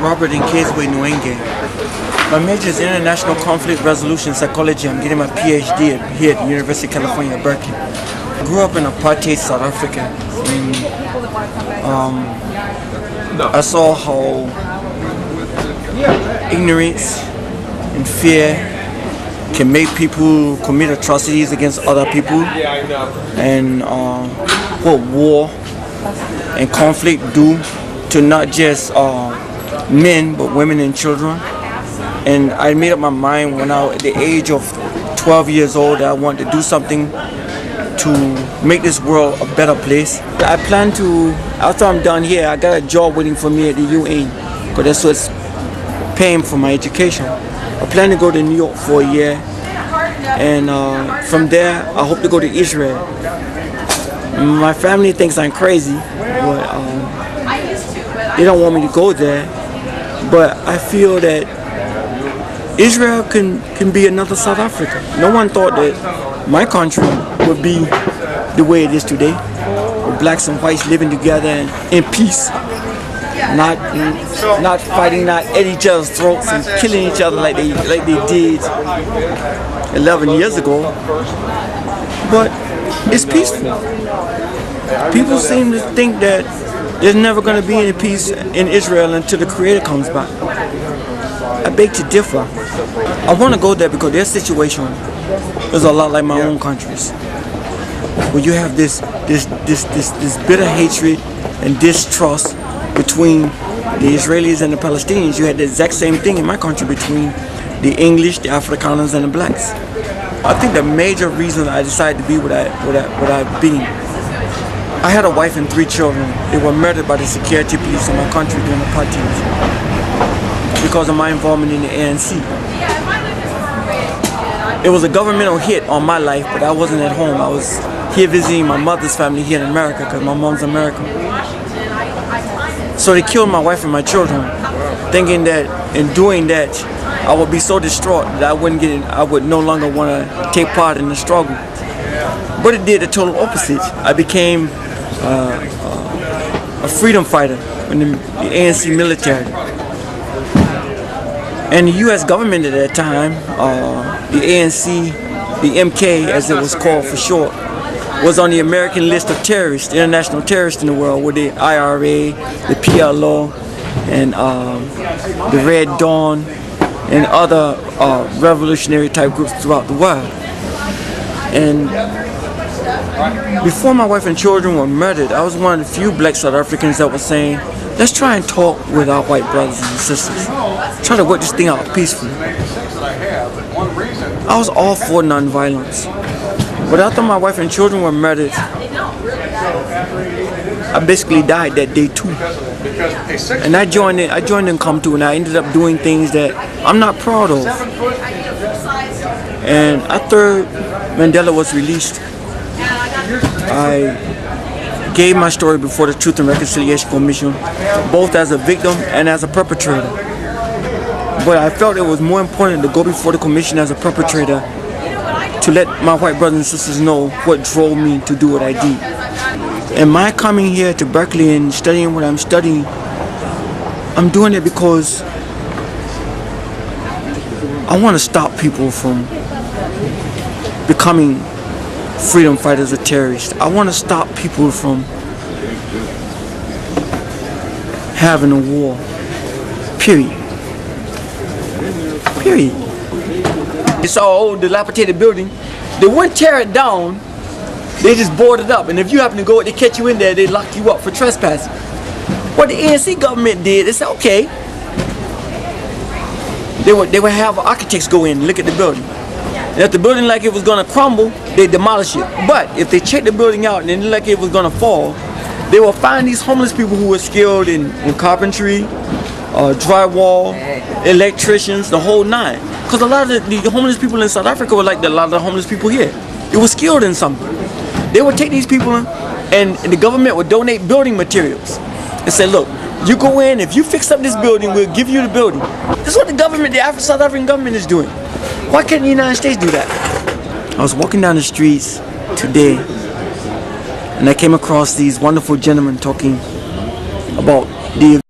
Robert Enkenswa Nwenge. My major is international conflict resolution psychology. I'm getting my PhD here at the University of California, Berkeley. I grew up in apartheid South Africa. And, I saw how ignorance and fear can make people commit atrocities against other people, and what war and conflict do to not just men but women and children. And I made up my mind when I was at the age of 12 years old that I wanted to do something to make this world a better place. I plan to, after I'm done here, I got a job waiting for me at the UN because that's what's paying for my education. I plan to go to New York for a year, and from there I hope to go to Israel. My family thinks I'm crazy, but they don't want me to go there. But I feel that Israel can be another South Africa. No one thought that my country would be the way it is today, with blacks and whites living together and in peace, not fighting, not at each other's throats and killing each other like they did 11 years ago. But it's peaceful. People seem to think that there's never going to be any peace in Israel until the Creator comes back. I beg to differ. I want to go there because their situation is a lot like my own country's, where you have this bitter hatred and distrust between the Israelis and the Palestinians. You had the exact same thing in my country between the English, the Afrikaners, and the blacks. I think the major reason I decided to be what I've been, I had a wife and 3 children. They were murdered by the security police in my country during apartheid because of my involvement in the ANC. It was a governmental hit on my life, but I wasn't at home. I was here visiting my mother's family here in America because my mom's American. So they killed my wife and my children, thinking that in doing that, I would be so distraught that I would no longer want to take part in the struggle. But it did the total opposite. I became a freedom fighter in the ANC military. And the U.S. government at that time, the ANC, the MK as it was called for short, was on the American list of terrorists, international terrorists in the world, with the IRA, the PLO, and the Red Dawn, and other revolutionary type groups throughout the world. And before my wife and children were murdered, I was one of the few black South Africans that was saying, let's try and talk with our white brothers and sisters. Try to work this thing out peacefully. I was all for nonviolence. But after my wife and children were murdered, I basically died that day too. And I joined in Come To, and I ended up doing things that I'm not proud of. And after Mandela was released, I gave my story before the Truth and Reconciliation Commission, both as a victim and as a perpetrator. But I felt it was more important to go before the commission as a perpetrator to let my white brothers and sisters know what drove me to do what I did. And my coming here to Berkeley and studying what I'm studying, I'm doing it because I want to stop people from becoming freedom fighters or terrorists. I want to stop people from having a war. Period. Period. It's an old dilapidated building. They wouldn't tear it down. They just board it up. And if you happen to go, they catch you in there, they lock you up for trespassing. What the ANC government did, they said, okay. They would have architects go in and look at the building. And if the building like it was going to crumble, they demolish it. But if they check the building out and it looked like it was going to fall, they will find these homeless people who were skilled in carpentry, drywall, electricians, the whole nine. Because a lot of the homeless people in South Africa were like a lot of the homeless people here. They were skilled in something. They would take these people and the government would donate building materials and say, look, you go in, if you fix up this building, we'll give you the building. That's what the government, the South African government is doing. Why can't the United States do that? I was walking down the streets today and I came across these wonderful gentlemen talking about the